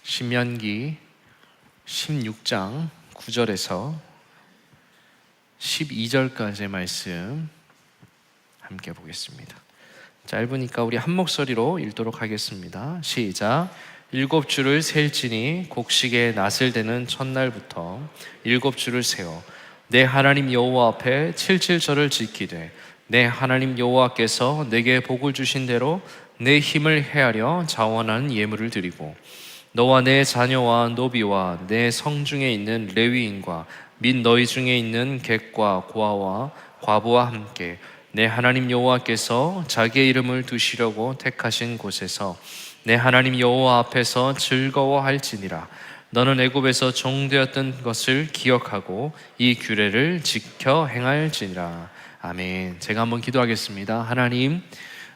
신명기 16장 9절에서 12절까지의 말씀 함께 보겠습니다. 짧으니까 우리 한 목소리로 읽도록 하겠습니다. 시작. 7주를 셀지니 곡식의 낫을 대는 첫날부터 7주를 세워 내 하나님 여호와 앞에 77절을 지키되 내 하나님 여호와께서 내게 복을 주신 대로 내 힘을 헤아려 자원하는 예물을 드리고 너와 내 자녀와 노비와 내 성중에 있는 레위인과 및 너희 중에 있는 객과 고아와 과부와 함께 내 하나님 여호와께서 자기의 이름을 두시려고 택하신 곳에서 내 하나님 여호와 앞에서 즐거워할지니라. 너는 애굽에서 종되었던 것을 기억하고 이 규례를 지켜 행할지니라. 아멘. 제가 한번 기도하겠습니다. 하나님,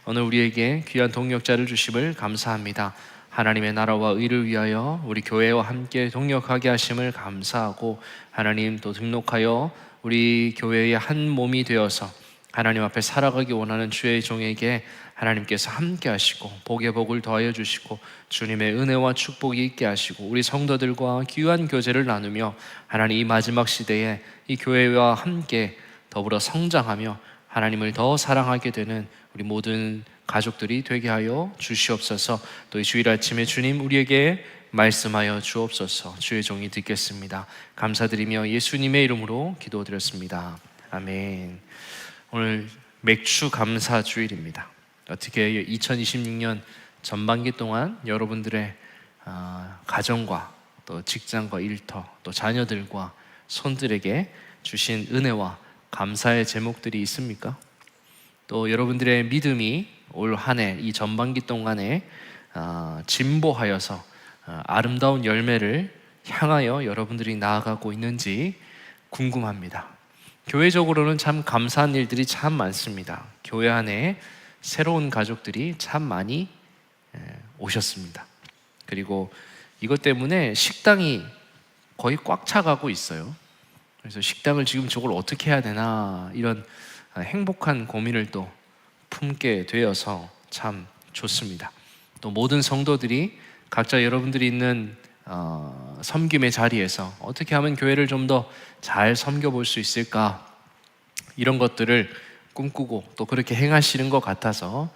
오늘 우리에게 귀한 동역자를 주심을 감사합니다. 하나님의 나라와 의를 위하여 우리 교회와 함께 동역하게 하심을 감사하고, 하나님 또 등록하여 우리 교회의 한 몸이 되어서 하나님 앞에 살아가기 원하는 주의 종에게 하나님께서 함께 하시고 복의 복을 더하여 주시고 주님의 은혜와 축복이 있게 하시고 우리 성도들과 귀한 교제를 나누며 하나님 이 마지막 시대에 이 교회와 함께 더불어 성장하며 하나님을 더 사랑하게 되는 우리 모든 가족들이 되게 하여 주시옵소서. 또 이 주일 아침에 주님 우리에게 말씀하여 주옵소서. 주의 종이 듣겠습니다. 감사드리며 예수님의 이름으로 기도드렸습니다. 아멘. 오늘 맥주 감사 주일입니다. 어떻게 2026년 전반기 동안 여러분들의 가정과 또 직장과 일터 또 자녀들과 손들에게 주신 은혜와 감사의 제목들이 있습니까? 또 여러분들의 믿음이 올 한 해 이 전반기 동안에 진보하여서 아름다운 열매를 향하여 여러분들이 나아가고 있는지 궁금합니다. 교회적으로는 참 감사한 일들이 참 많습니다. 교회 안에 새로운 가족들이 참 많이 오셨습니다. 그리고 이것 때문에 식당이 거의 꽉 차가고 있어요. 그래서 식당을 지금 저걸 어떻게 해야 되나 이런 행복한 고민을 또 품게 되어서 참 좋습니다. 또 모든 성도들이 각자 여러분들이 있는 섬김의 자리에서 어떻게 하면 교회를 좀 더 잘 섬겨볼 수 있을까, 이런 것들을 꿈꾸고 또 그렇게 행하시는 것 같아서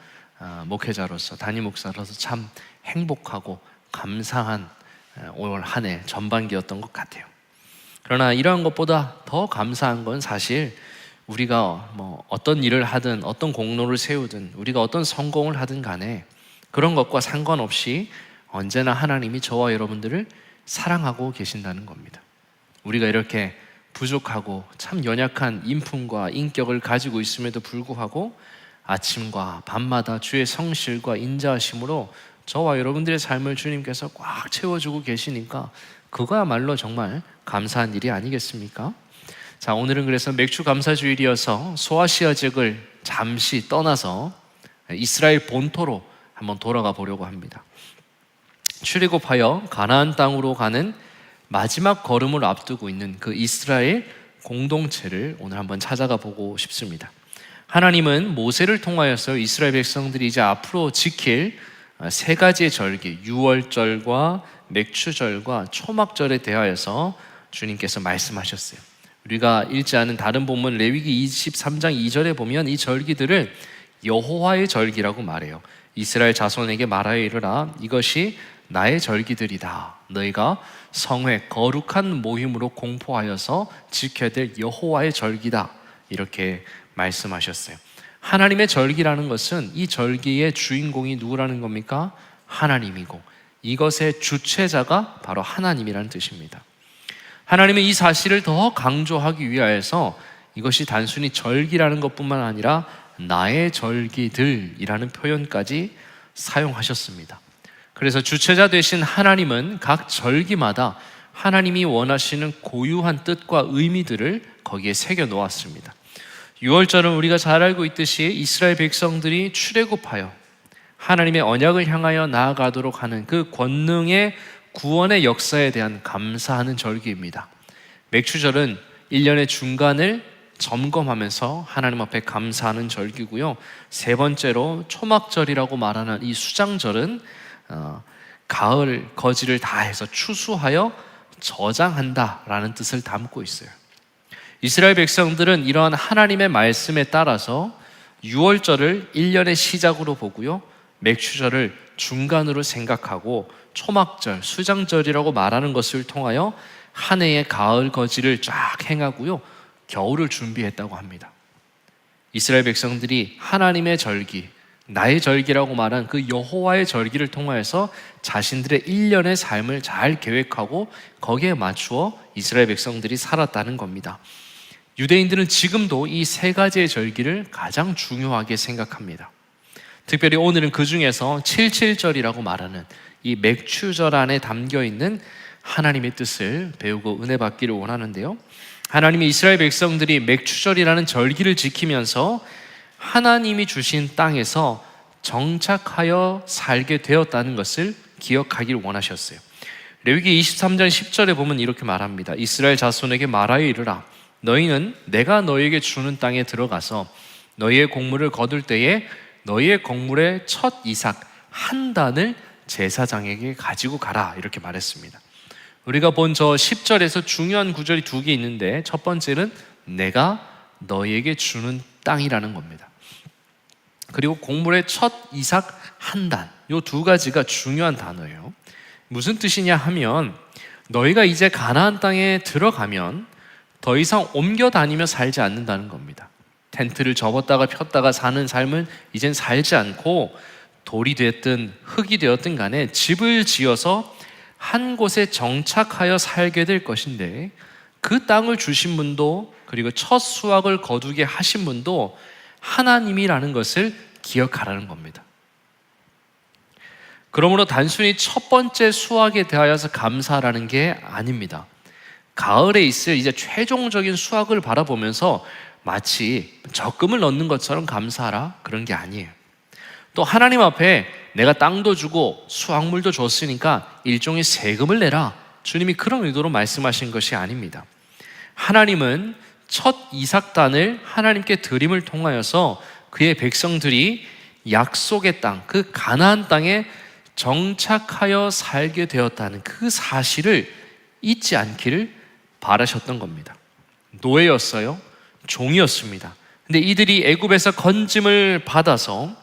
목회자로서 담임 목사로서 참 행복하고 감사한 올 한 해 전반기였던 것 같아요. 그러나 이러한 것보다 더 감사한 건 사실 우리가 뭐 어떤 일을 하든 어떤 공로를 세우든 우리가 어떤 성공을 하든 간에 그런 것과 상관없이 언제나 하나님이 저와 여러분들을 사랑하고 계신다는 겁니다. 우리가 이렇게 부족하고 참 연약한 인품과 인격을 가지고 있음에도 불구하고 아침과 밤마다 주의 성실과 인자하심으로 저와 여러분들의 삶을 주님께서 꽉 채워주고 계시니까 그거야말로 정말 감사한 일이 아니겠습니까? 자, 오늘은 그래서 맥주 감사주일이어서 소아시아 지역을 잠시 떠나서 이스라엘 본토로 한번 돌아가 보려고 합니다. 출애굽하여 가나안 땅으로 가는 마지막 걸음을 앞두고 있는 그 이스라엘 공동체를 오늘 한번 찾아가 보고 싶습니다. 하나님은 모세를 통하여서 이스라엘 백성들이 이제 앞으로 지킬 세 가지의 절기, 유월절과 맥추절과 초막절에 대하여서 주님께서 말씀하셨어요. 우리가 읽지 않은 다른 본문 레위기 23장 2절에 보면 이 절기들을 여호와의 절기라고 말해요. 이스라엘 자손에게 말하여 이르라, 이것이 나의 절기들이다. 너희가 성회 거룩한 모임으로 공포하여서 지켜야 될 여호와의 절기다. 이렇게 말씀하셨어요. 하나님의 절기라는 것은 이 절기의 주인공이 누구라는 겁니까? 하나님이고 이것의 주체자가 바로 하나님이라는 뜻입니다. 하나님은 이 사실을 더 강조하기 위하여서 이것이 단순히 절기라는 것뿐만 아니라 나의 절기들이라는 표현까지 사용하셨습니다. 그래서 주체자 되신 하나님은 각 절기마다 하나님이 원하시는 고유한 뜻과 의미들을 거기에 새겨 놓았습니다. 유월절은 우리가 잘 알고 있듯이 이스라엘 백성들이 출애굽하여 하나님의 언약을 향하여 나아가도록 하는 그 권능의 구원의 역사에 대한 감사하는 절기입니다. 맥추절은 1년의 중간을 점검하면서 하나님 앞에 감사하는 절기고요. 세 번째로 초막절이라고 말하는 이 수장절은 가을 거지를 다해서 추수하여 저장한다라는 뜻을 담고 있어요. 이스라엘 백성들은 이러한 하나님의 말씀에 따라서 유월절을 1년의 시작으로 보고요, 맥추절을 중간으로 생각하고 초막절, 수장절이라고 말하는 것을 통하여 한 해의 가을 거지를 쫙 행하고요, 겨울을 준비했다고 합니다. 이스라엘 백성들이 하나님의 절기, 나의 절기라고 말한 그 여호와의 절기를 통하여서 자신들의 1년의 삶을 잘 계획하고 거기에 맞추어 이스라엘 백성들이 살았다는 겁니다. 유대인들은 지금도 이 세 가지의 절기를 가장 중요하게 생각합니다. 특별히 오늘은 그 중에서 77절이라고 말하는 이 맥추절 안에 담겨있는 하나님의 뜻을 배우고 은혜 받기를 원하는데요, 하나님이 이스라엘 백성들이 맥추절이라는 절기를 지키면서 하나님이 주신 땅에서 정착하여 살게 되었다는 것을 기억하기를 원하셨어요. 레위기 23장 10절에 보면 이렇게 말합니다. 이스라엘 자손에게 말하여 이르라. 너희는 내가 너희에게 주는 땅에 들어가서 너희의 곡물을 거둘 때에 너희의 곡물의 첫 이삭 한 단을 제사장에게 가지고 가라, 이렇게 말했습니다. 우리가 본 저 10절에서 중요한 구절이 두 개 있는데, 첫 번째는 내가 너희에게 주는 땅이라는 겁니다. 그리고 곡물의 첫 이삭 한 단, 이 두 가지가 중요한 단어예요. 무슨 뜻이냐 하면, 너희가 이제 가나안 땅에 들어가면 더 이상 옮겨 다니며 살지 않는다는 겁니다. 텐트를 접었다가 폈다가 사는 삶은 이젠 살지 않고, 돌이 되었든 흙이 되었든 간에 집을 지어서 한 곳에 정착하여 살게 될 것인데, 그 땅을 주신 분도, 그리고 첫 수확을 거두게 하신 분도 하나님이라는 것을 기억하라는 겁니다. 그러므로 단순히 첫 번째 수확에 대하여서 감사라는 게 아닙니다. 가을에 있을 이제 최종적인 수확을 바라보면서 마치 적금을 넣는 것처럼 감사하라, 그런 게 아니에요. 또 하나님 앞에 내가 땅도 주고 수확물도 줬으니까 일종의 세금을 내라, 주님이 그런 의도로 말씀하신 것이 아닙니다. 하나님은 첫 이삭단을 하나님께 드림을 통하여서 그의 백성들이 약속의 땅, 그 가나안 땅에 정착하여 살게 되었다는 그 사실을 잊지 않기를 바라셨던 겁니다. 노예였어요. 종이었습니다. 근데 이들이 애굽에서 건짐을 받아서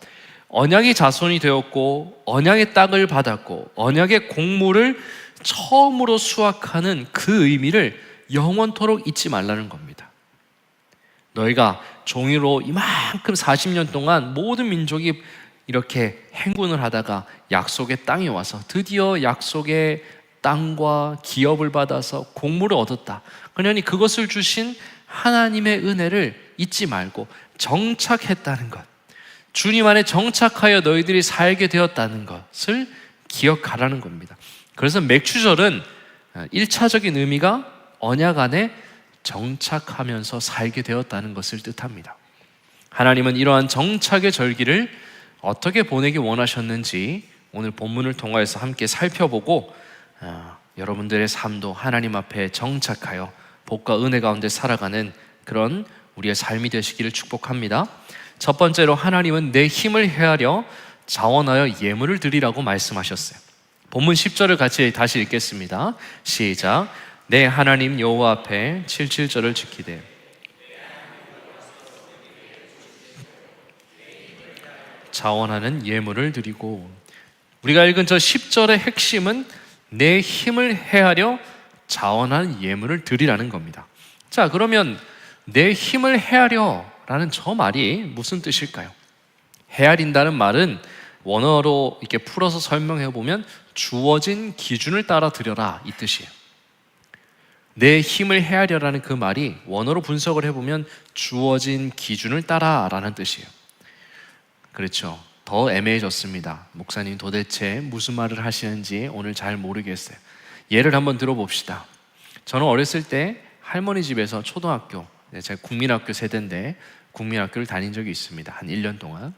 언약의 자손이 되었고, 언약의 땅을 받았고, 언약의 곡물을 처음으로 수확하는 그 의미를 영원토록 잊지 말라는 겁니다. 너희가 종이로 이만큼 40년 동안 모든 민족이 이렇게 행군을 하다가 약속의 땅에 와서 드디어 약속의 땅과 기업을 받아서 곡물을 얻었다. 그러니 그것을 주신 하나님의 은혜를 잊지 말고 정착했다는 것, 주님 안에 정착하여 너희들이 살게 되었다는 것을 기억하라는 겁니다. 그래서 맥추절은 1차적인 의미가 언약 안에 정착하면서 살게 되었다는 것을 뜻합니다. 하나님은 이러한 정착의 절기를 어떻게 보내기 원하셨는지 오늘 본문을 통해서 함께 살펴보고, 여러분들의 삶도 하나님 앞에 정착하여 복과 은혜 가운데 살아가는 그런 우리의 삶이 되시기를 축복합니다. 첫 번째로, 하나님은 내 힘을 헤아려 자원하여 예물을 드리라고 말씀하셨어요. 본문 10절을 같이 다시 읽겠습니다. 시작. 내 하나님 여호와 앞에 77절을 지키되 자원하는 예물을 드리고. 우리가 읽은 저 10절의 핵심은 내 힘을 헤아려 자원하는 예물을 드리라는 겁니다. 자, 그러면 내 힘을 헤아려 라는 저 말이 무슨 뜻일까요? 헤아린다는 말은 원어로 이렇게 풀어서 설명해 보면 주어진 기준을 따라 드려라, 이 뜻이에요. 내 힘을 헤아려라는 그 말이 원어로 분석을 해보면 주어진 기준을 따라 라는 뜻이에요. 그렇죠. 더 애매해졌습니다. 목사님 도대체 무슨 말을 하시는지 오늘 잘 모르겠어요. 예를 한번 들어봅시다. 저는 어렸을 때 할머니 집에서 초등학교, 제가 국민학교 세대인데 국민학교를 다닌 적이 있습니다. 한 1년 동안.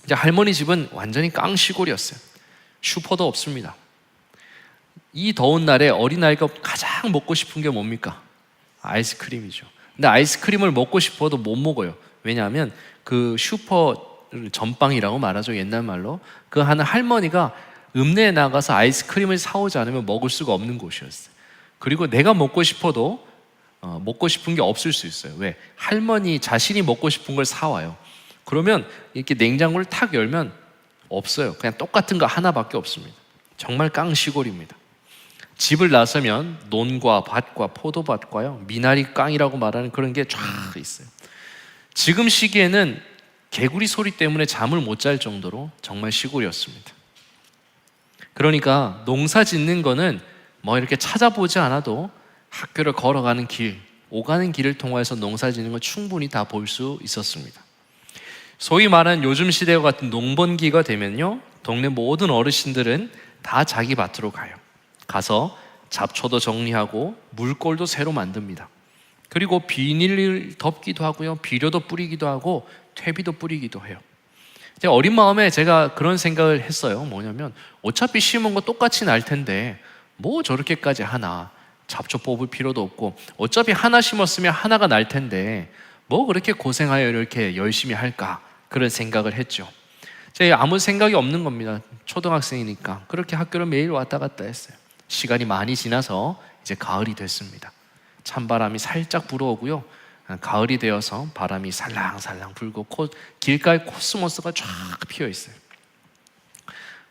이제 할머니 집은 완전히 깡시골이었어요. 슈퍼도 없습니다. 이 더운 날에 어린아이가 가장 먹고 싶은 게 뭡니까? 아이스크림이죠. 근데 아이스크림을 먹고 싶어도 못 먹어요. 왜냐하면 그 슈퍼 전빵이라고 말하죠, 옛날 말로. 그 하는 할머니가 읍내에 나가서 아이스크림을 사오지 않으면 먹을 수가 없는 곳이었어요. 그리고 내가 먹고 싶어도 먹고 싶은 게 없을 수 있어요. 왜? 할머니 자신이 먹고 싶은 걸 사와요. 그러면 이렇게 냉장고를 탁 열면 없어요. 그냥 똑같은 거 하나밖에 없습니다. 정말 깡시골입니다. 집을 나서면 논과 밭과 포도밭과요, 미나리 깡이라고 말하는 그런 게 쫙 있어요. 지금 시기에는 개구리 소리 때문에 잠을 못 잘 정도로 정말 시골이었습니다. 그러니까 농사 짓는 거는 뭐 이렇게 찾아보지 않아도 학교를 걸어가는 길, 오가는 길을 통해서 농사 짓는 건 충분히 다 볼 수 있었습니다. 소위 말하는 요즘 시대와 같은 농번기가 되면요, 동네 모든 어르신들은 다 자기 밭으로 가서 잡초도 정리하고 물골도 새로 만듭니다. 그리고 비닐을 덮기도 하고요, 비료도 뿌리기도 하고 퇴비도 뿌리기도 해요. 제가 어린 마음에 제가 그런 생각을 했어요. 뭐냐면 어차피 심은 거 똑같이 날 텐데 뭐 저렇게까지 하나, 잡초 뽑을 필요도 없고 어차피 하나 심었으면 하나가 날 텐데 뭐 그렇게 고생하여 이렇게 열심히 할까, 그런 생각을 했죠. 제가 아무 생각이 없는 겁니다. 초등학생이니까 그렇게 학교를 매일 왔다 갔다 했어요. 시간이 많이 지나서 이제 가을이 됐습니다. 찬바람이 살짝 불어오고요, 가을이 되어서 바람이 살랑살랑 불고 길가에 코스모스가 쫙 피어 있어요.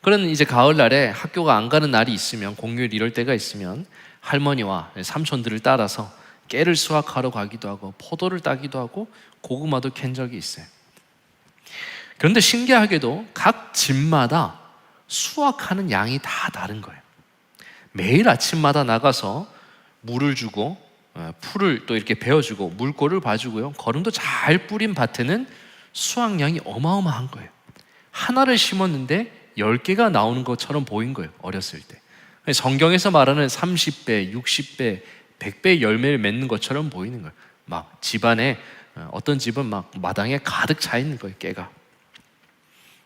그런 이제 가을날에 학교가 안 가는 날이 있으면, 공휴일 이럴 때가 있으면 할머니와 삼촌들을 따라서 깨를 수확하러 가기도 하고 포도를 따기도 하고 고구마도 캔 적이 있어요. 그런데 신기하게도 각 집마다 수확하는 양이 다 다른 거예요. 매일 아침마다 나가서 물을 주고 풀을 또 이렇게 베어주고 물꼬를 봐주고요, 거름도 잘 뿌린 밭에는 수확량이 어마어마한 거예요. 하나를 심었는데 10개가 나오는 것처럼 보인 거예요, 어렸을 때. 성경에서 말하는 30배, 60배, 100배의 열매를 맺는 것처럼 보이는 거예요. 막 집안에, 어떤 집은 막 마당에 가득 차 있는 거예요, 깨가.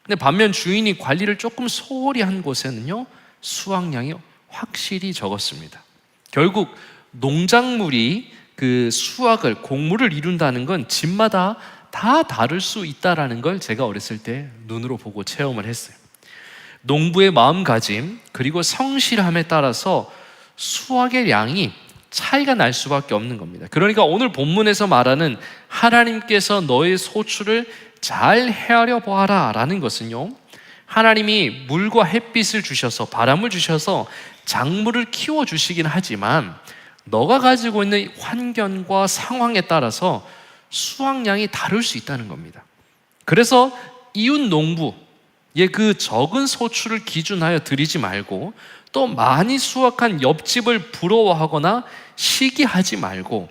근데 반면 주인이 관리를 조금 소홀히 한 곳에는요, 수확량이 확실히 적었습니다. 결국 농작물이 그 수확을, 곡물을 이룬다는 건 집마다 다 다를 수 있다는 걸 제가 어렸을 때 눈으로 보고 체험을 했어요. 농부의 마음가짐 그리고 성실함에 따라서 수확의 양이 차이가 날 수밖에 없는 겁니다. 그러니까 오늘 본문에서 말하는 하나님께서 너의 소출을 잘 헤아려 보아라 라는 것은요, 하나님이 물과 햇빛을 주셔서, 바람을 주셔서 작물을 키워주시긴 하지만 너가 가지고 있는 환경과 상황에 따라서 수확량이 다를 수 있다는 겁니다. 그래서 이웃 농부의 그 적은 소출을 기준하여 드리지 말고, 또 많이 수확한 옆집을 부러워하거나 시기하지 말고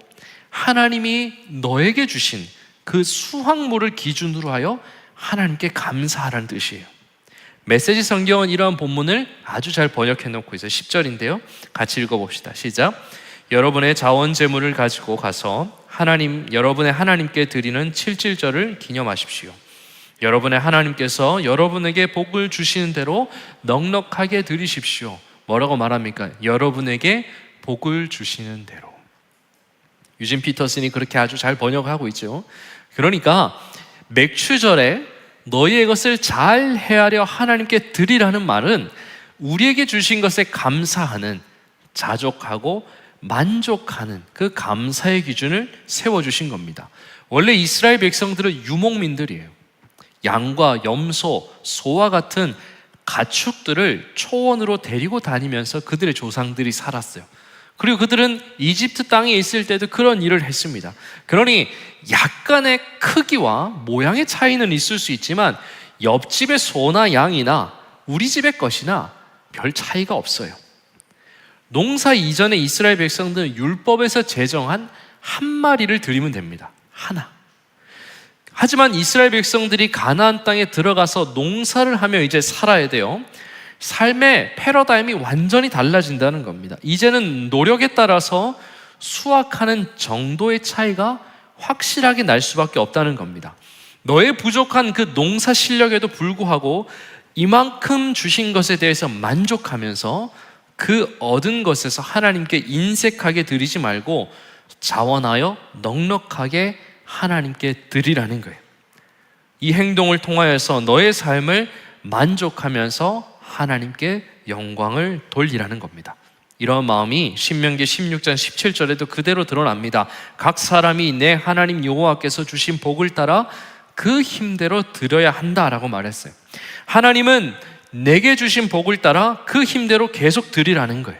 하나님이 너에게 주신 그 수확물을 기준으로 하여 하나님께 감사하라는 뜻이에요. 메시지 성경은 이러한 본문을 아주 잘 번역해 놓고 있어요. 10절인데요, 같이 읽어봅시다. 시작. 여러분의 자원 재물을 가지고 가서 여러분의 하나님께 드리는 칠칠절을 기념하십시오. 여러분의 하나님께서 여러분에게 복을 주시는 대로 넉넉하게 드리십시오. 뭐라고 말합니까? 여러분에게 복을 주시는 대로. 유진 피터슨이 그렇게 아주 잘 번역하고 있죠. 그러니까 맥추절에 너희의 것을 잘 헤아려 하나님께 드리라는 말은 우리에게 주신 것에 감사하는, 자족하고 만족하는 그 감사의 기준을 세워주신 겁니다. 원래 이스라엘 백성들은 유목민들이에요. 양과 염소, 소와 같은 가축들을 초원으로 데리고 다니면서 그들의 조상들이 살았어요. 그리고 그들은 이집트 땅에 있을 때도 그런 일을 했습니다. 그러니 약간의 크기와 모양의 차이는 있을 수 있지만 옆집의 소나 양이나 우리 집의 것이나 별 차이가 없어요. 농사 이전에 이스라엘 백성들은 율법에서 제정한 한 마리를 드리면 됩니다. 하나. 하지만 이스라엘 백성들이 가나안 땅에 들어가서 농사를 하며 이제 살아야 돼요. 삶의 패러다임이 완전히 달라진다는 겁니다. 이제는 노력에 따라서 수확하는 정도의 차이가 확실하게 날 수밖에 없다는 겁니다. 너의 부족한 그 농사 실력에도 불구하고 이만큼 주신 것에 대해서 만족하면서 그 얻은 것에서 하나님께 인색하게 드리지 말고 자원하여 넉넉하게 하나님께 드리라는 거예요. 이 행동을 통하여서 너의 삶을 만족하면서 하나님께 영광을 돌리라는 겁니다. 이런 마음이 신명기 16장 17절에도 그대로 드러납니다. 각 사람이 내 하나님 여호와께서 주신 복을 따라 그 힘대로 드려야 한다라고 말했어요. 하나님은 내게 주신 복을 따라 그 힘대로 계속 드리라는 거예요.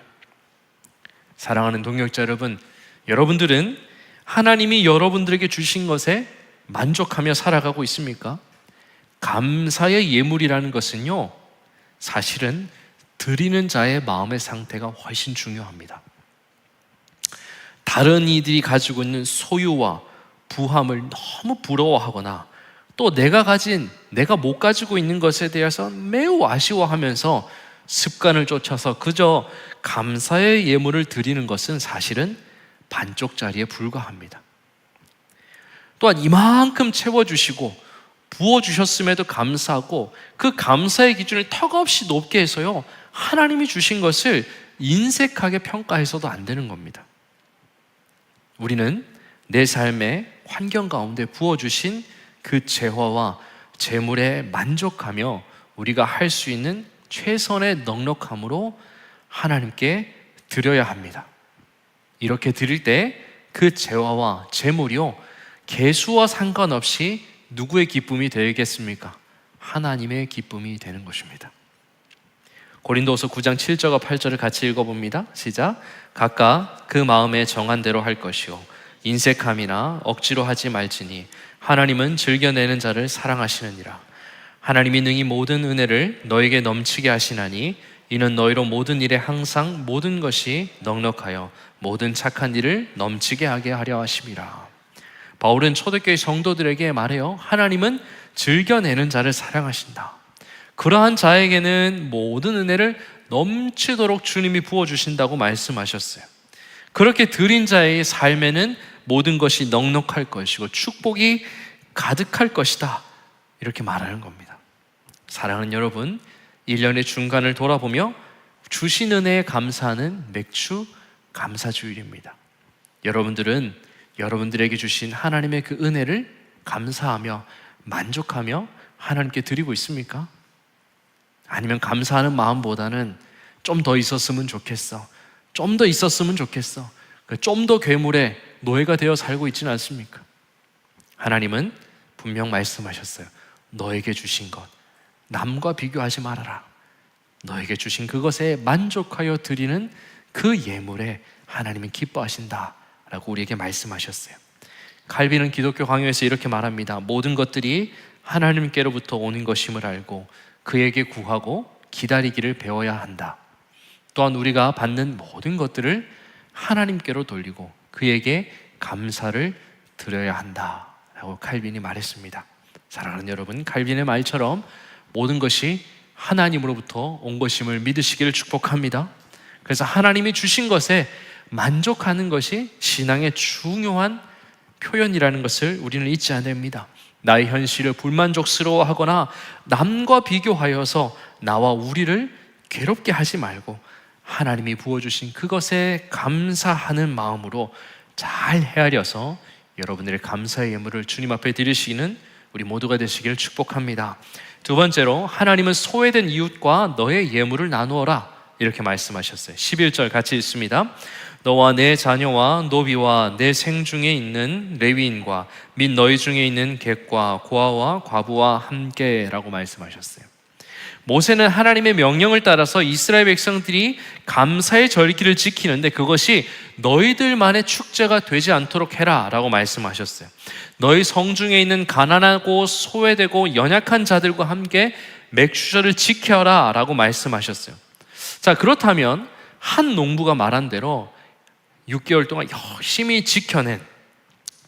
사랑하는 동역자 여러분, 여러분들은 하나님이 여러분들에게 주신 것에 만족하며 살아가고 있습니까? 감사의 예물이라는 것은요, 사실은 드리는 자의 마음의 상태가 훨씬 중요합니다. 다른 이들이 가지고 있는 소유와 부함을 너무 부러워하거나 또 내가 못 가지고 있는 것에 대해서 매우 아쉬워하면서 습관을 쫓아서 그저 감사의 예물을 드리는 것은 사실은 반쪽짜리에 불과합니다. 또한 이만큼 채워주시고 부어주셨음에도 감사하고 그 감사의 기준을 턱없이 높게 해서요, 하나님이 주신 것을 인색하게 평가해서도 안 되는 겁니다. 우리는 내 삶의 환경 가운데 부어주신 그 재화와 재물에 만족하며 우리가 할 수 있는 최선의 넉넉함으로 하나님께 드려야 합니다. 이렇게 드릴 때 그 재화와 재물이요, 개수와 상관없이 누구의 기쁨이 되겠습니까? 하나님의 기쁨이 되는 것입니다. 고린도후서 9장 7절과 8절을 같이 읽어봅니다. 시작. 각각 그 마음에 정한 대로 할 것이요 인색함이나 억지로 하지 말지니 하나님은 즐겨내는 자를 사랑하시느니라. 하나님이 능히 모든 은혜를 너에게 넘치게 하시나니 이는 너희로 모든 일에 항상 모든 것이 넉넉하여 모든 착한 일을 넘치게 하게 하려 하심이라. 바울은 초대교회 성도들에게 말해요. 하나님은 즐겨내는 자를 사랑하신다. 그러한 자에게는 모든 은혜를 넘치도록 주님이 부어주신다고 말씀하셨어요. 그렇게 드린 자의 삶에는 모든 것이 넉넉할 것이고 축복이 가득할 것이다, 이렇게 말하는 겁니다. 사랑하는 여러분, 1년의 중간을 돌아보며 주신 은혜에 감사하는 맥주 감사주일입니다. 여러분들은 여러분들에게 주신 하나님의 그 은혜를 감사하며 만족하며 하나님께 드리고 있습니까? 아니면 감사하는 마음보다는 좀 더 있었으면 좋겠어, 좀 더 있었으면 좋겠어, 좀 더 괴물에 노예가 되어 살고 있지는 않습니까? 하나님은 분명 말씀하셨어요. 너에게 주신 것 남과 비교하지 말아라. 너에게 주신 그것에 만족하여 드리는 그 예물에 하나님은 기뻐하신다 라고 우리에게 말씀하셨어요. 칼빈은 기독교 강요에서 이렇게 말합니다. 모든 것들이 하나님께로부터 오는 것임을 알고 그에게 구하고 기다리기를 배워야 한다. 또한 우리가 받는 모든 것들을 하나님께로 돌리고 그에게 감사를 드려야 한다 라고 칼빈이 말했습니다. 사랑하는 여러분, 칼빈의 말처럼 모든 것이 하나님으로부터 온 것임을 믿으시기를 축복합니다. 그래서 하나님이 주신 것에 만족하는 것이 신앙의 중요한 표현이라는 것을 우리는 잊지 않아야 됩니다. 나의 현실을 불만족스러워하거나 남과 비교하여서 나와 우리를 괴롭게 하지 말고 하나님이 부어주신 그것에 감사하는 마음으로 잘 헤아려서 여러분들의 감사의 예물을 주님 앞에 드리시는 우리 모두가 되시기를 축복합니다. 두 번째로, 하나님은 소외된 이웃과 너의 예물을 나누어라 이렇게 말씀하셨어요. 11절 같이 읽습니다. 너와 내 자녀와 노비와 내 생중에 있는 레위인과 및 너희 중에 있는 객과 고아와 과부와 함께라고 말씀하셨어요. 모세는 하나님의 명령을 따라서 이스라엘 백성들이 감사의 절기를 지키는데 그것이 너희들만의 축제가 되지 않도록 해라 라고 말씀하셨어요. 너희 성중에 있는 가난하고 소외되고 연약한 자들과 함께 맥주절을 지켜라 라고 말씀하셨어요. 자, 그렇다면 한 농부가 말한 대로 6개월 동안 열심히 지켜낸,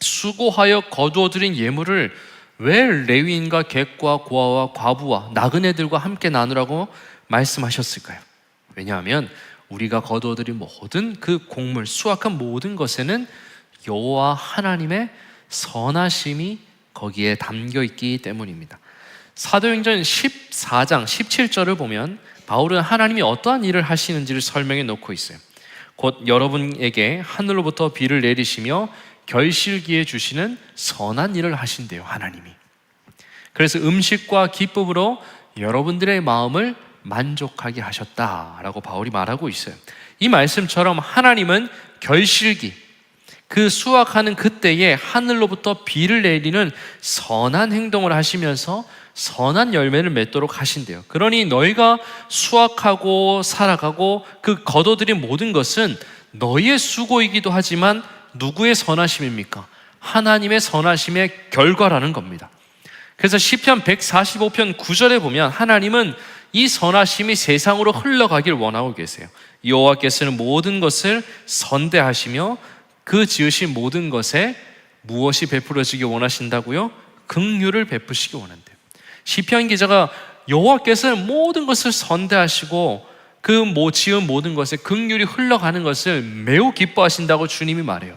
수고하여 거두어들인 예물을 왜 레위인과 객과 고아와 과부와 나그네들과 함께 나누라고 말씀하셨을까요? 왜냐하면 우리가 거두어들인 모든 그 곡물, 수확한 모든 것에는 여호와 하나님의 선하심이 거기에 담겨 있기 때문입니다. 사도행전 14장 17절을 보면 바울은 하나님이 어떠한 일을 하시는지를 설명해 놓고 있어요. 곧 여러분에게 하늘로부터 비를 내리시며 결실기에 주시는 선한 일을 하신대요, 하나님이. 그래서 음식과 기쁨으로 여러분들의 마음을 만족하게 하셨다라고 바울이 말하고 있어요. 이 말씀처럼 하나님은 결실기, 그 수확하는 그때에 하늘로부터 비를 내리는 선한 행동을 하시면서 선한 열매를 맺도록 하신대요. 그러니 너희가 수확하고 살아가고 그 거둬들인 모든 것은 너희의 수고이기도 하지만 누구의 선하심입니까? 하나님의 선하심의 결과라는 겁니다. 그래서 시편 145편 9절에 보면 하나님은 이 선하심이 세상으로 흘러가길 원하고 계세요. 여호와께서는 모든 것을 선대하시며 그 지으신 모든 것에 무엇이 베풀어지기 원하신다고요? 긍휼을 베푸시기 원한대요. 시편 기자가 여호와께서는 모든 것을 선대하시고 그 지은 모든 것에 긍휼이 흘러가는 것을 매우 기뻐하신다고 주님이 말해요.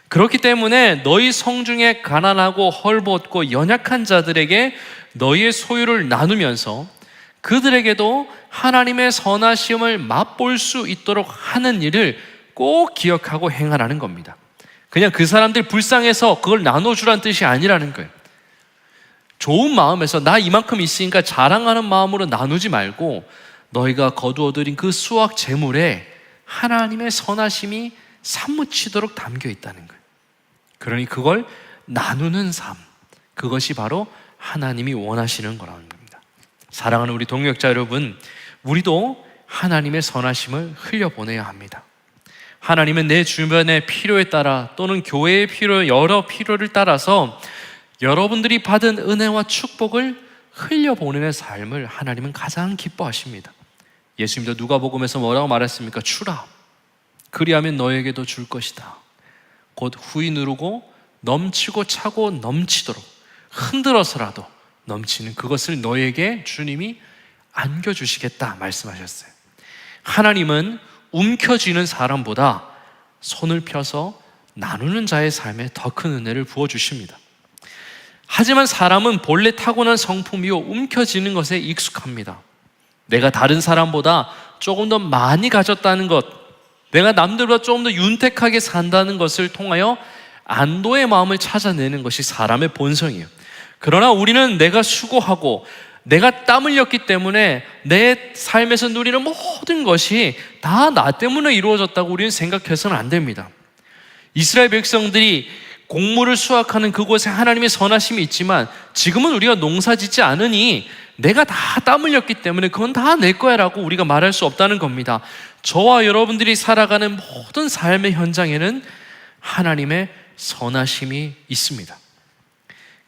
그렇기 때문에 너희 성중에 가난하고 헐벗고 연약한 자들에게 너희의 소유를 나누면서 그들에게도 하나님의 선하심을 맛볼 수 있도록 하는 일을 꼭 기억하고 행하라는 겁니다. 그냥 그 사람들 불쌍해서 그걸 나눠주라는 뜻이 아니라는 거예요. 좋은 마음에서 나 이만큼 있으니까 자랑하는 마음으로 나누지 말고 너희가 거두어들인 그 수확 재물에 하나님의 선하심이 사무치도록 담겨 있다는 거예요. 그러니 그걸 나누는 삶, 그것이 바로 하나님이 원하시는 거라는 겁니다. 사랑하는 우리 동역자 여러분, 우리도 하나님의 선하심을 흘려보내야 합니다. 하나님은 내 주변의 필요에 따라 또는 교회의 필요, 여러 필요를 따라서 여러분들이 받은 은혜와 축복을 흘려보내는 삶을 하나님은 가장 기뻐하십니다. 예수님도 누가복음에서 뭐라고 말했습니까? 주라, 그리하면 너에게도 줄 것이다. 곧 후이 누르고 넘치고 차고 넘치도록 흔들어서라도 넘치는 그것을 너에게 주님이 안겨주시겠다 말씀하셨어요. 하나님은 움켜쥐는 사람보다 손을 펴서 나누는 자의 삶에 더 큰 은혜를 부어주십니다. 하지만 사람은 본래 타고난 성품이요 움켜쥐는 것에 익숙합니다. 내가 다른 사람보다 조금 더 많이 가졌다는 것, 내가 남들보다 조금 더 윤택하게 산다는 것을 통하여 안도의 마음을 찾아내는 것이 사람의 본성이에요. 그러나 우리는 내가 수고하고 내가 땀 흘렸기 때문에 내 삶에서 누리는 모든 것이 다 나 때문에 이루어졌다고 우리는 생각해서는 안 됩니다. 이스라엘 백성들이 곡물을 수확하는 그곳에 하나님의 선하심이 있지만 지금은 우리가 농사 짓지 않으니 내가 다 땀 흘렸기 때문에 그건 다 내 거야 라고 우리가 말할 수 없다는 겁니다. 저와 여러분들이 살아가는 모든 삶의 현장에는 하나님의 선하심이 있습니다.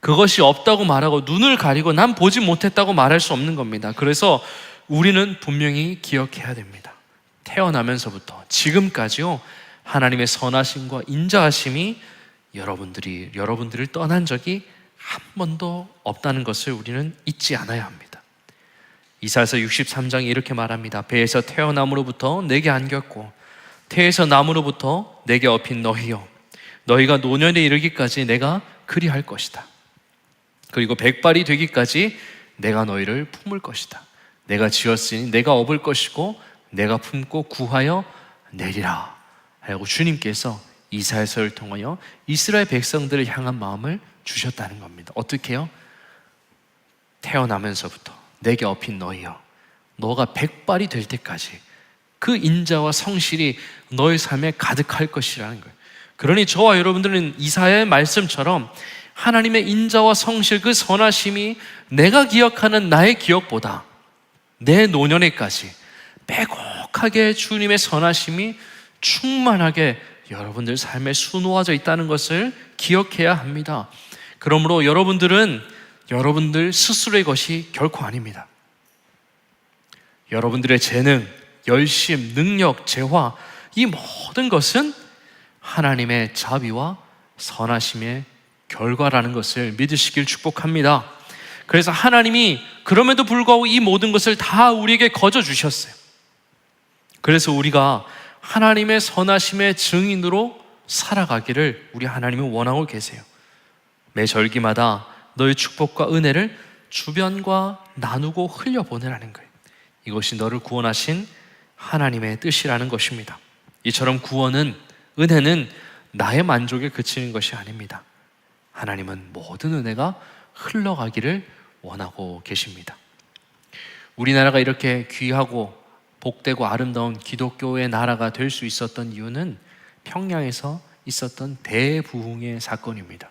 그것이 없다고 말하고 눈을 가리고 난 보지 못했다고 말할 수 없는 겁니다. 그래서 우리는 분명히 기억해야 됩니다. 태어나면서부터 지금까지요, 하나님의 선하심과 인자하심이 여러분들을 떠난 적이 한 번도 없다는 것을 우리는 잊지 않아야 합니다. 이사야서 63장에 이렇게 말합니다. 배에서 태어남으로부터 내게 안겼고 태에서 남으로부터 내게 업힌 너희여, 너희가 노년에 이르기까지 내가 그리할 것이다. 그리고 백발이 되기까지 내가 너희를 품을 것이다. 내가 지었으니 내가 업을 것이고 내가 품고 구하여 내리라 하고 주님께서 이사야서를 통하여 이스라엘 백성들을 향한 마음을 주셨다는 겁니다. 어떻게 해요? 태어나면서부터 내게 업힌 너희여, 너가 백발이 될 때까지 그 인자와 성실이 너의 삶에 가득할 것이라는 거예요. 그러니 저와 여러분들은 이사야의 말씀처럼 하나님의 인자와 성실, 그 선하심이 내가 기억하는 나의 기억보다 내 노년에까지 빼곡하게 주님의 선하심이 충만하게 여러분들 삶에 수놓아져 있다는 것을 기억해야 합니다. 그러므로 여러분들은 여러분들 스스로의 것이 결코 아닙니다. 여러분들의 재능, 열심, 능력, 재화, 이 모든 것은 하나님의 자비와 선하심의 결과라는 것을 믿으시길 축복합니다. 그래서 하나님이 그럼에도 불구하고 이 모든 것을 다 우리에게 거저 주셨어요. 그래서 우리가 하나님의 선하심의 증인으로 살아가기를 우리 하나님은 원하고 계세요. 매 절기마다 너의 축복과 은혜를 주변과 나누고 흘려보내라는 거예요. 이것이 너를 구원하신 하나님의 뜻이라는 것입니다. 이처럼 구원은, 은혜는 나의 만족에 그치는 것이 아닙니다. 하나님은 모든 은혜가 흘러가기를 원하고 계십니다. 우리나라가 이렇게 귀하고 복되고 아름다운 기독교의 나라가 될 수 있었던 이유는 평양에서 있었던 대부흥의 사건입니다.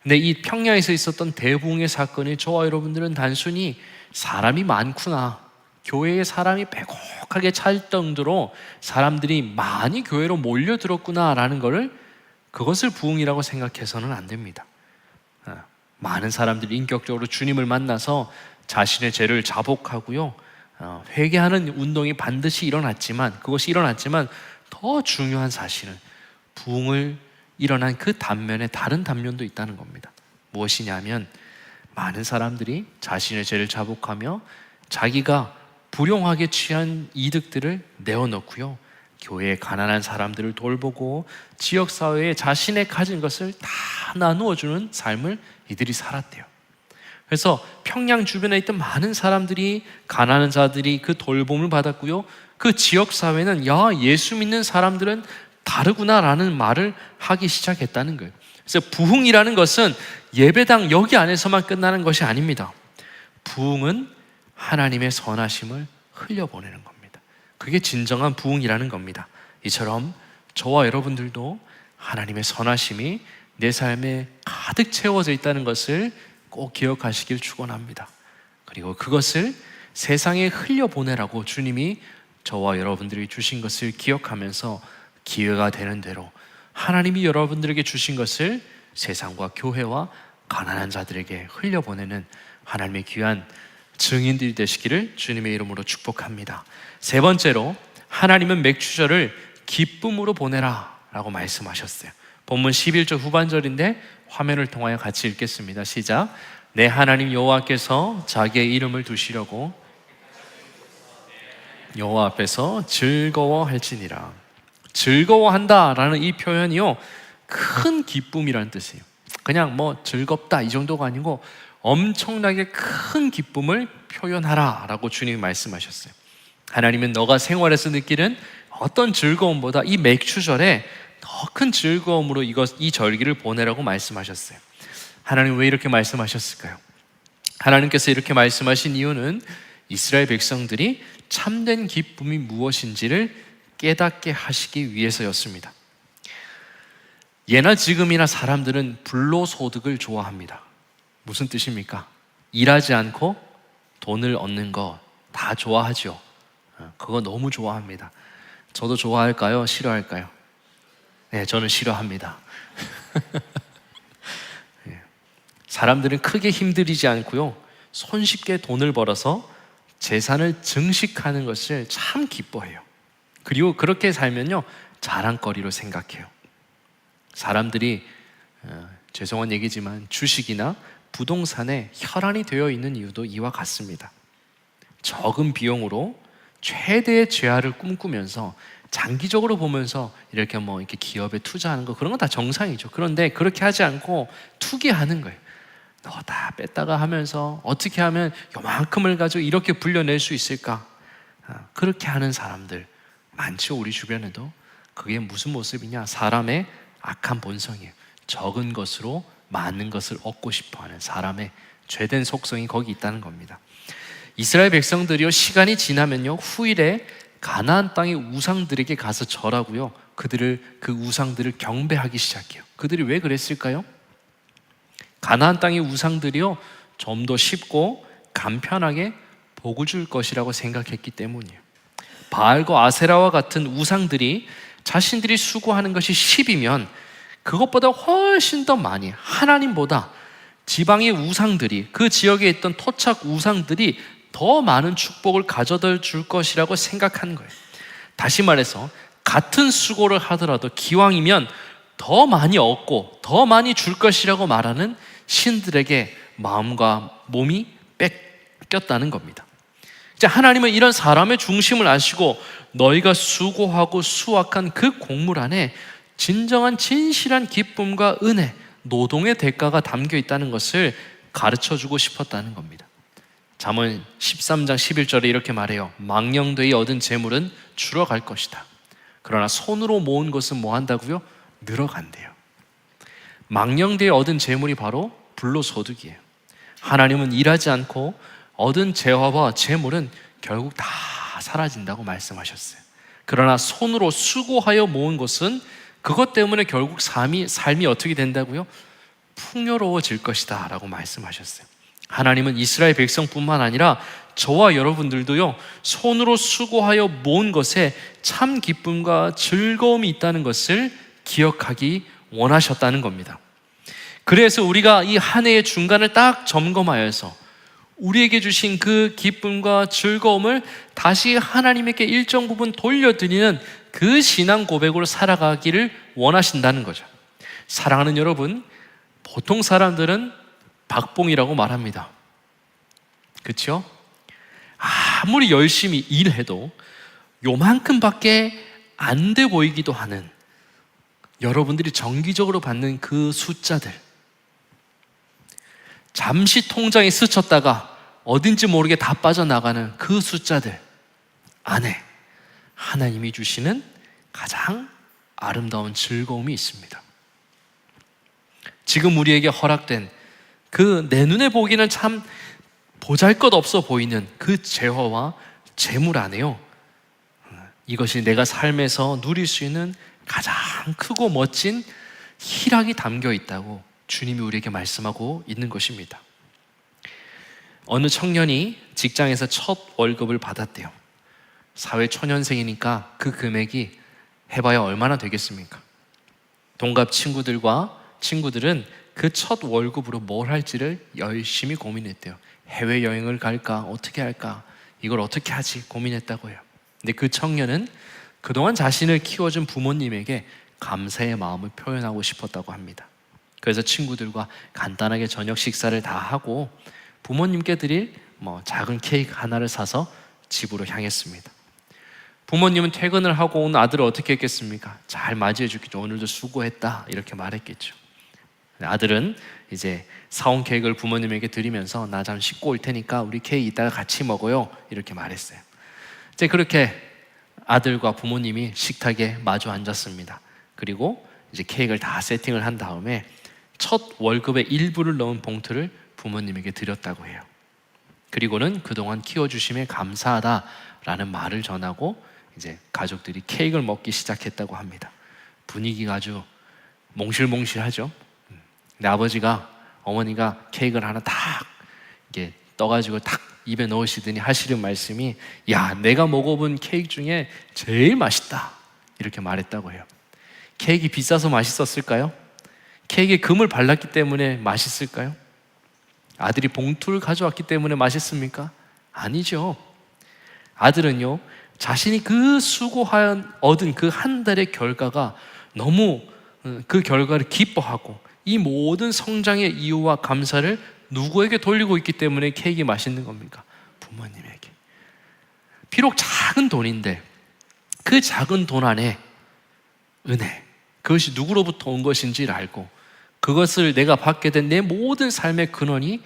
근데 이 평양에서 있었던 대부흥의 사건이 저와 여러분들은 단순히 사람이 많구나, 교회에 사람이 빼곡하게 찰 정도로 사람들이 많이 교회로 몰려들었구나라는 것을, 그것을 부흥이라고 생각해서는 안 됩니다. 많은 사람들이 인격적으로 주님을 만나서 자신의 죄를 자복하고요, 회개하는 운동이 반드시 일어났지만, 그것이 일어났지만 더 중요한 사실은 부흥을 일어난 그 단면에 다른 단면도 있다는 겁니다. 무엇이냐면 많은 사람들이 자신의 죄를 자복하며 자기가 불용하게 취한 이득들을 내어놓고요, 교회에 가난한 사람들을 돌보고 지역사회에 자신의 가진 것을 다 나누어주는 삶을 이들이 살았대요. 그래서 평양 주변에 있던 많은 사람들이, 가난한 자들이 그 돌봄을 받았고요, 그 지역사회는 야, 예수 믿는 사람들은 다르구나라는 말을 하기 시작했다는 거예요. 그래서 부흥이라는 것은 예배당 여기 안에서만 끝나는 것이 아닙니다. 부흥은 하나님의 선하심을 흘려보내는 겁니다. 그게 진정한 부흥이라는 겁니다. 이처럼 저와 여러분들도 하나님의 선하심이 내 삶에 가득 채워져 있다는 것을 꼭 기억하시길 축원합니다. 그리고 그것을 세상에 흘려보내라고 주님이 저와 여러분들이 주신 것을 기억하면서 기회가 되는 대로 하나님이 여러분들에게 주신 것을 세상과 교회와 가난한 자들에게 흘려보내는 하나님의 귀한 증인들이 되시기를 주님의 이름으로 축복합니다. 세 번째로, 하나님은 맥추절을 기쁨으로 보내라 라고 말씀하셨어요. 본문 11절 후반절인데 화면을 통하여 같이 읽겠습니다. 시작. 내 하나님 여호와께서 자기의 이름을 두시려고 여호와 앞에서 즐거워할지니라. 즐거워한다라는 이 표현이요, 큰 기쁨이라는 뜻이에요. 그냥 뭐 즐겁다 이 정도가 아니고 엄청나게 큰 기쁨을 표현하라 라고 주님이 말씀하셨어요. 하나님은 너가 생활에서 느끼는 어떤 즐거움보다 이 맥추절에 더 큰 즐거움으로 이 절기를 보내라고 말씀하셨어요. 하나님 왜 이렇게 말씀하셨을까요? 하나님께서 이렇게 말씀하신 이유는 이스라엘 백성들이 참된 기쁨이 무엇인지를 깨닫게 하시기 위해서였습니다. 예나 지금이나 사람들은 불로소득을 좋아합니다. 무슨 뜻입니까? 일하지 않고 돈을 얻는 거 다 좋아하죠. 그거 너무 좋아합니다. 저도 좋아할까요? 싫어할까요? 네, 저는 싫어합니다. 사람들은 크게 힘들이지 않고요, 손쉽게 돈을 벌어서 재산을 증식하는 것을 참 기뻐해요. 그리고 그렇게 살면요, 자랑거리로 생각해요. 사람들이 죄송한 얘기지만 주식이나 부동산에 혈안이 되어 있는 이유도 이와 같습니다. 적은 비용으로 최대의 재화를 꿈꾸면서 장기적으로 보면서 이렇게 기업에 투자하는 거, 그런 건 다 정상이죠. 그런데 그렇게 하지 않고 투기하는 거예요. 넣었다 뺐다가 하면서 어떻게 하면 요만큼을 가지고 이렇게 불려낼 수 있을까? 그렇게 하는 사람들 많죠, 우리 주변에도. 그게 무슨 모습이냐? 사람의 악한 본성이에요. 적은 것으로 많은 것을 얻고 싶어하는 사람의 죄된 속성이 거기 있다는 겁니다. 이스라엘 백성들이요, 시간이 지나면요, 후일에 가나안 땅의 우상들에게 가서 절하고요, 그 우상들을 경배하기 시작해요. 그들이 왜 그랬을까요? 가나안 땅의 우상들이요, 좀 더 쉽고 간편하게 복을 줄 것이라고 생각했기 때문이에요. 바알과 아세라와 같은 우상들이 자신들이 수고하는 것이 10이면 그것보다 훨씬 더 많이, 하나님보다 지방의 우상들이, 그 지역에 있던 토착 우상들이 더 많은 축복을 가져다 줄 것이라고 생각하는 거예요. 다시 말해서 같은 수고를 하더라도 기왕이면 더 많이 얻고 더 많이 줄 것이라고 말하는 신들에게 마음과 몸이 뺏겼다는 겁니다. 이제 하나님은 이런 사람의 중심을 아시고 너희가 수고하고 수확한 그 곡물 안에 진정한 진실한 기쁨과 은혜, 노동의 대가가 담겨 있다는 것을 가르쳐주고 싶었다는 겁니다. 잠언 13장 11절에 이렇게 말해요. 망령되이 얻은 재물은 줄어갈 것이다. 그러나 손으로 모은 것은 뭐 한다고요? 늘어간대요. 망령되이 얻은 재물이 바로 불로소득이에요. 하나님은 일하지 않고 얻은 재화와 재물은 결국 다 사라진다고 말씀하셨어요. 그러나 손으로 수고하여 모은 것은 그것 때문에 결국 삶이 어떻게 된다고요? 풍요로워질 것이다 라고 말씀하셨어요. 하나님은 이스라엘 백성뿐만 아니라 저와 여러분들도요, 손으로 수고하여 모은 것에 참 기쁨과 즐거움이 있다는 것을 기억하기 원하셨다는 겁니다. 그래서 우리가 이 한 해의 중간을 딱 점검하여서 우리에게 주신 그 기쁨과 즐거움을 다시 하나님께 일정 부분 돌려드리는 그 신앙 고백으로 살아가기를 원하신다는 거죠. 사랑하는 여러분, 보통 사람들은 박봉이라고 말합니다. 그렇죠? 아무리 열심히 일해도 요만큼밖에 안 돼 보이기도 하는, 여러분들이 정기적으로 받는 그 숫자들, 잠시 통장에 스쳤다가 어딘지 모르게 다 빠져나가는 그 숫자들 안에 하나님이 주시는 가장 아름다운 즐거움이 있습니다. 지금 우리에게 허락된 그 내 눈에 보기는 참 보잘것없어 보이는 그 재화와 재물 안에요, 이것이 내가 삶에서 누릴 수 있는 가장 크고 멋진 희락이 담겨 있다고 주님이 우리에게 말씀하고 있는 것입니다. 어느 청년이 직장에서 첫 월급을 받았대요. 사회초년생이니까 그 금액이 해봐야 얼마나 되겠습니까? 동갑 친구들은 그 첫 월급으로 뭘 할지를 열심히 고민했대요. 해외여행을 갈까? 어떻게 할까? 이걸 어떻게 하지? 고민했다고 해요. 근데 그 청년은 그동안 자신을 키워준 부모님에게 감사의 마음을 표현하고 싶었다고 합니다. 그래서 친구들과 간단하게 저녁 식사를 다 하고 부모님께 드릴 작은 케이크 하나를 사서 집으로 향했습니다. 부모님은 퇴근을 하고 온 아들을 어떻게 했겠습니까? 잘 맞이해 주겠죠. 오늘도 수고했다 이렇게 말했겠죠. 아들은 이제 사온 케이크를 부모님에게 드리면서 나 잠시 씻고 올 테니까 우리 케이크 이따가 같이 먹어요 이렇게 말했어요. 이제 그렇게 아들과 부모님이 식탁에 마주 앉았습니다. 그리고 이제 케이크를 다 세팅을 한 다음에 첫 월급의 일부를 넣은 봉투를 부모님에게 드렸다고 해요. 그리고는 그동안 키워주심에 감사하다라는 말을 전하고 이제 가족들이 케이크를 먹기 시작했다고 합니다. 분위기가 아주 몽실몽실하죠. 근데 어머니가 케이크를 하나 탁 이렇게 떠가지고 탁 입에 넣으시더니 하시는 말씀이, 야, 내가 먹어본 케이크 중에 제일 맛있다 이렇게 말했다고 해요. 케이크 비싸서 맛있었을까요? 케이크에 금을 발랐기 때문에 맛있을까요? 아들이 봉투를 가져왔기 때문에 맛있습니까? 아니죠. 아들은요, 자신이 그 수고하여 얻은 그 한 달의 결과가 너무 그 결과를 기뻐하고 이 모든 성장의 이유와 감사를 누구에게 돌리고 있기 때문에 케이크가 맛있는 겁니까? 부모님에게. 비록 작은 돈인데 그 작은 돈 안에 은혜, 그것이 누구로부터 온 것인지를 알고 그것을 내가 받게 된 내 모든 삶의 근원이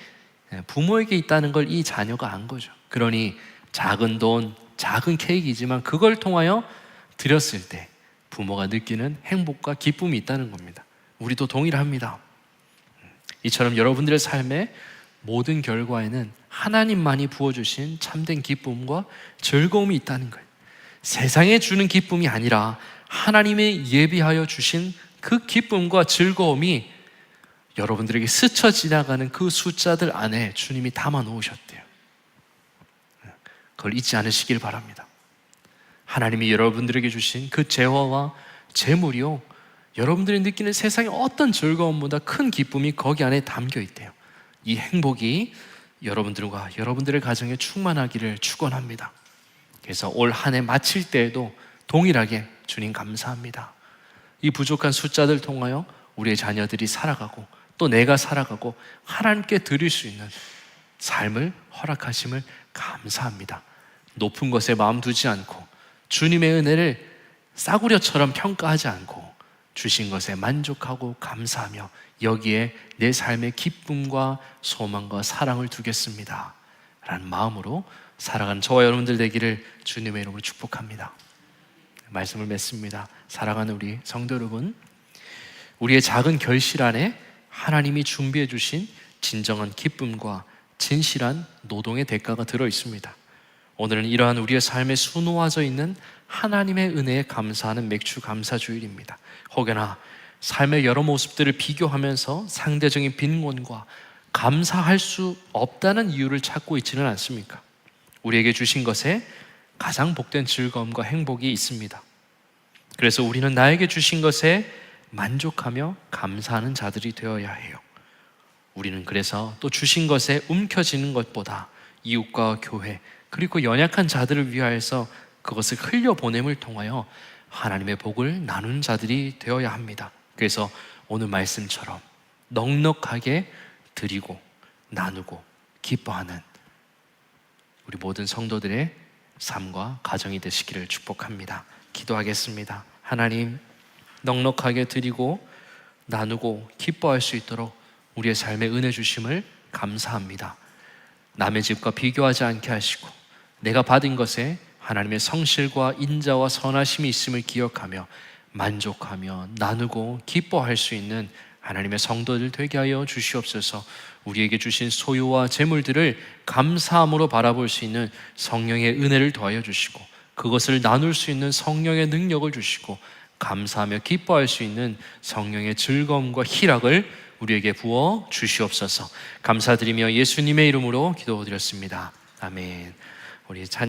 부모에게 있다는 걸 이 자녀가 안 거죠. 그러니 작은 돈, 작은 케이크이지만 그걸 통하여 드렸을 때 부모가 느끼는 행복과 기쁨이 있다는 겁니다. 우리도 동일합니다. 이처럼 여러분들의 삶의 모든 결과에는 하나님만이 부어주신 참된 기쁨과 즐거움이 있다는 거예요. 세상에 주는 기쁨이 아니라 하나님의 예비하여 주신 그 기쁨과 즐거움이 여러분들에게 스쳐 지나가는 그 숫자들 안에 주님이 담아 놓으셨대요. 그걸 잊지 않으시길 바랍니다. 하나님이 여러분들에게 주신 그 재화와 재물이요, 여러분들이 느끼는 세상의 어떤 즐거움보다 큰 기쁨이 거기 안에 담겨 있대요. 이 행복이 여러분들과 여러분들의 가정에 충만하기를 축원합니다. 그래서 올 한 해 마칠 때에도 동일하게 주님 감사합니다. 이 부족한 숫자들 통하여 우리의 자녀들이 살아가고 또 내가 살아가고 하나님께 드릴 수 있는 삶을 허락하심을 감사합니다. 높은 것에 마음 두지 않고 주님의 은혜를 싸구려처럼 평가하지 않고 주신 것에 만족하고 감사하며 여기에 내 삶의 기쁨과 소망과 사랑을 두겠습니다 라는 마음으로 살아가는 저와 여러분들 되기를 주님의 이름으로 축복합니다. 말씀을 맺습니다. 사랑하는 우리 성도 여러분, 우리의 작은 결실 안에 하나님이 준비해 주신 진정한 기쁨과 진실한 노동의 대가가 들어 있습니다. 오늘은 이러한 우리의 삶에 수놓아져 있는 하나님의 은혜에 감사하는 맥주 감사주일입니다. 혹여나 삶의 여러 모습들을 비교하면서 상대적인 빈곤과 감사할 수 없다는 이유를 찾고 있지는 않습니까? 우리에게 주신 것에 가장 복된 즐거움과 행복이 있습니다. 그래서 우리는 나에게 주신 것에 만족하며 감사하는 자들이 되어야 해요. 우리는 그래서 또 주신 것에 움켜쥐는 것보다 이웃과 교회 그리고 연약한 자들을 위하여서 그것을 흘려보냄을 통하여 하나님의 복을 나누는 자들이 되어야 합니다. 그래서 오늘 말씀처럼 넉넉하게 드리고 나누고 기뻐하는 우리 모든 성도들의 삶과 가정이 되시기를 축복합니다. 기도하겠습니다. 하나님, 넉넉하게 드리고 나누고 기뻐할 수 있도록 우리의 삶에 은혜 주심을 감사합니다. 남의 집과 비교하지 않게 하시고 내가 받은 것에 하나님의 성실과 인자와 선하심이 있음을 기억하며 만족하며 나누고 기뻐할 수 있는 하나님의 성도들 되게 하여 주시옵소서. 우리에게 주신 소유와 재물들을 감사함으로 바라볼 수 있는 성령의 은혜를 더하여 주시고 그것을 나눌 수 있는 성령의 능력을 주시고 감사하며 기뻐할 수 있는 성령의 즐거움과 희락을 우리에게 부어 주시옵소서. 감사드리며 예수님의 이름으로 기도드렸습니다. 아멘. 우리 찬